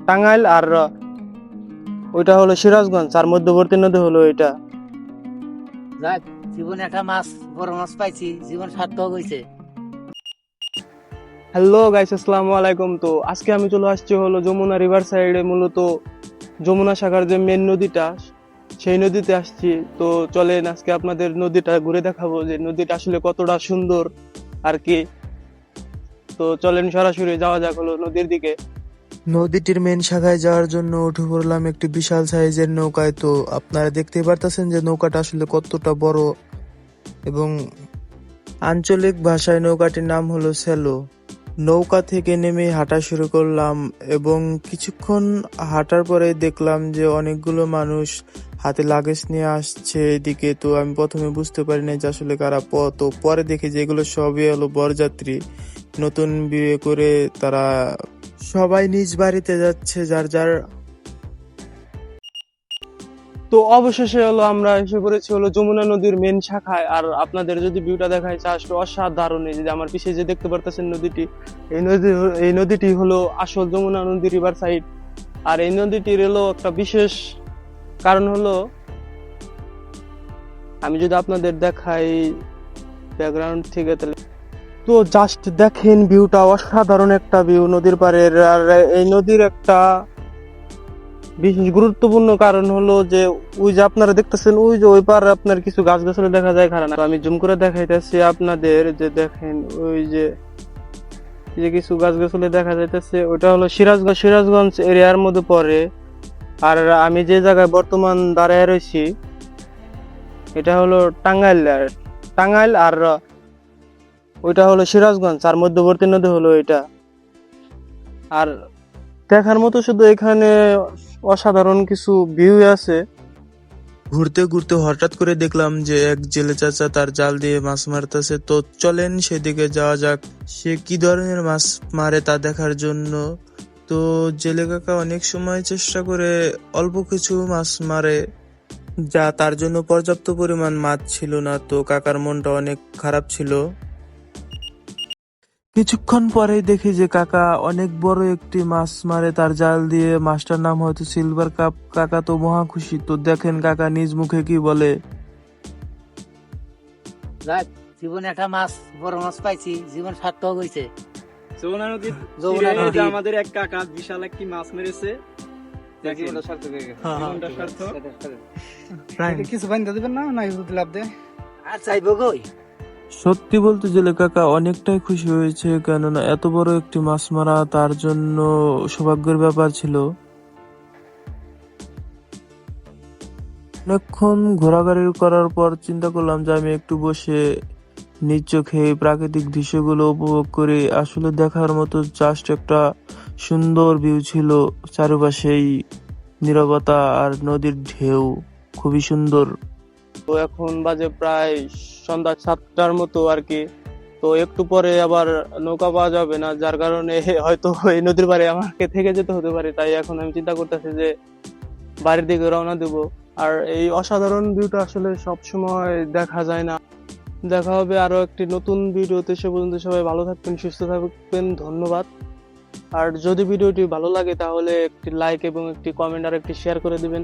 টাঙ্গাইল আর ওইটা হলো সিরাজগঞ্জ, আর মধ্যবর্তী নদী হলো এটা। যাক, জীবনে একটা মাছ, বড় মাছ পাইছি, জীবন সার্থক হয়েছে। হ্যালো গাইস, আসসালামু আলাইকুম। তো আজকে আমি চলে আসছি হলো যমুনা রিভার সাইডে, মূলত যমুনা শাখার যে মেন নদীটা, সেই নদীতে আসছি। তো চলেন আজকে আপনাদের নদীটা ঘুরে দেখাবো যে নদীটা আসলে কতটা সুন্দর আর কি। তো চলেন সরাসরি যাওয়া যাক হলো নদীর দিকে। নদীটির মেন শাখায় যাওয়ার জন্য উঠে পড়লাম একটি বিশাল সাইজের নৌকায়। তো আপনারা দেখতেই পারতেছেন যে নৌকাটা আসলে কতটা বড়, এবং আঞ্চলিক ভাষায় নৌকাটির নাম হলো সেলো। নৌকা থেকে নেমে হাঁটা শুরু করলাম, এবং কিছুক্ষণ হাঁটার পরে দেখলাম যে অনেকগুলো মানুষ হাতে লাগেজ নিয়ে আসছে এদিকে। তো আমি প্রথমে বুঝতে পারি নাই যে আসলে কারা। তো পরে দেখি যে এগুলো সবই হলো বরযাত্রী, নতুন বিয়ে করে তারা সবাই নিজ বাড়িতে যাচ্ছে যার যার। তো অবশেষে হলো আমরা এসে পড়েছি হলো যমুনা নদীর মেন শাখায়। আর আপনাদের যদি ভিউটা দেখায় আসলে অসাধারণ। এই যে আমার পিছিয়ে যে দেখতে পারতেছেন নদীটি, এই নদীটি হলো আসল যমুনা নদী রিভার সাইড। আর এই নদীটির হলো একটা বিশেষ কারণ হলো, আমি যদি আপনাদের দেখাই ব্যাকগ্রাউন্ড থেকে, তাহলে তো জাস্ট দেখেন ভিউটা, অসাধারণ একটা ভিউ নদীর পাড়ের। আর এই নদীর একটা বিশেষ গুরুত্বপূর্ণ কারণ হলো যে ওই যে আপনারা দেখতেছেন ওই যে ওই পারে আপনার কিছু গাছগাছালি দেখা যায় খারাপ। আমি জুম করে দেখাইতেছি আপনাদের, যে দেখেন ওই যে এই যে কিছু গাছগাছালি দেখা যাইতেছে, ওটা হলো সিরাজগঞ্জ এরিয়ার মধ্যে পড়ে। আর আমি যে জায়গায় বর্তমান দাঁড়ায় রয়েছি এটা হলো টাঙ্গাইল আর ওইটা হলো সিরাজগঞ্জ, আর মধ্যবর্তী নদী হলো এটা। আর দেখার মতো শুধু এখানে অসাধারণ কিছু ভিউ আছে। ঘুরতে ঘুরতে হঠাৎ করে দেখলাম যে এক জেলে চাচা তার জাল দিয়ে মাছ মারতেছে। তো চলেন সেদিকে যাওয়া যাক, সে কি ধরনের মাছ মারে তা দেখার জন্য। তো জেলে কাকা অনেক সময় চেষ্টা করে অল্প কিছু মাছ মারে, যা তার জন্য পর্যাপ্ত পরিমাণ মাছ ছিল না। তো কাকার মনটা অনেক খারাপ ছিল। কিছুক্ষণ পরেই দেখি যে কাকা অনেক বড় একটি মাছ মারে তার জাল দিয়ে। মাছটার নাম হয়তো সিলভার কাপ। কাকা তো মহা খুশি। তো দেখেন কাকা নিজ মুখে কি বলে। যাক, জীবনে একটা মাছ, বড় মাছ পাইছি, জীবন সার্থক হয়েছে। যমুনা নদীর যমুনা তীরে নদী। যে আমাদের এক কাকা বিশাল একটি মাছ মেরেছে, জীবনটা সার্থক হয়ে গেছে। জীবনটা সার্থক। কিছু বান্ধা দিবেন না, না যদি লাভ দেয়। আর চাইবো কই? সত্যি বলতে জেলে কাকা অনেকটাই খুশি হয়েছে, কেননা এত বড় একটি মাছ মারা তার জন্য সৌভাগ্যের ব্যাপার ছিল। অনেকক্ষণ ঘোরাঘুরি করার পর চিন্তা করলাম যে আমি একটু বসে নিজ চোখে এই প্রাকৃতিক দৃশ্যগুলো উপভোগ করি। আসলে দেখার মতো জাস্ট একটা সুন্দর ভিউ ছিল। চারপাশেই নীরবতা আর নদীর ঢেউ, খুবই সুন্দর। তো এখন বাজে প্রায় সন্ধ্যা 7টার মতো আর কি। তো একটু পরে আবার নৌকা পাওয়া যাবে না, যার কারণে হয়তো এই নদীর পাড়ে আমাকে থেকে যেতে হতে পারে। তাই এখন আমি চিন্তা করতেছি যে বাড়ির দিকে রওনা দেব। আর এই অসাধারণ ভিউটা আসলে সব সময় দেখা যায় না। দেখা হবে আরো একটি নতুন ভিডিওতে। সে পর্যন্ত সবাই ভালো থাকবেন, সুস্থ থাকবেন, ধন্যবাদ। আর যদি ভিডিওটি ভালো লাগে তাহলে একটি লাইক এবং একটি কমেন্ট আর একটি শেয়ার করে দিবেন।